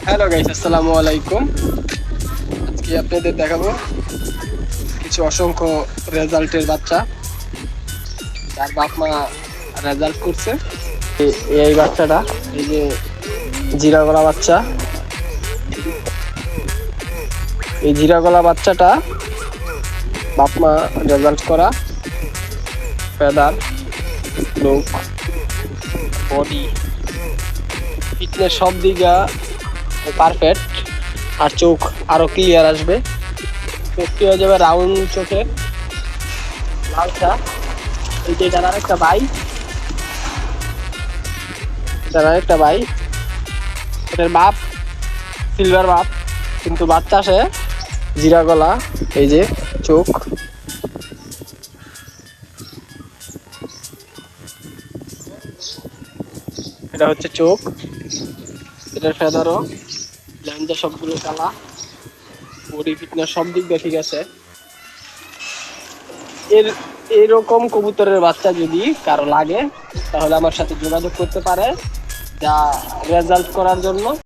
Hello guys, আসসালামু আলাইকুম। আজকে আপনাদের দেখাবো কিছু অসংখ্য রেজাল্টের বাচ্চা যার বাপ মা রেজাল্ট করছে। এই বাচ্চাটা, এই যে জিরা গলা বাচ্চা, এই জিরা গলা বাচ্চাটা বাপ মা রেজাল্ট করা। ফেদার, লুক, বডি, ফিটনেস সব দিকে পারফেক্ট। আর চোখ আরো ক্লিয়ার আসবে, চোখটি হয়ে যাবে রাউন্ড চোখের, লালচা। এই যে এটার আরেকটা ভাই, এটার আরেকটা ভাই, এটার বাপ সিলভার বাপ, কিন্তু বাচ্চা আসে জিরা গলা। এই যে চোখ, এটা হচ্ছে চোখ, এটার ফেদারও, ল্যান্ডে সবগুলো কালা, বডি ফিটনেস সব দিক দিয়ে ঠিক আছে। এর এরকম কবুতরের বাচ্চা যদি কারো লাগে তাহলে আমার সাথে যোগাযোগ করতে পারে, যা রেজাল্ট করার জন্য।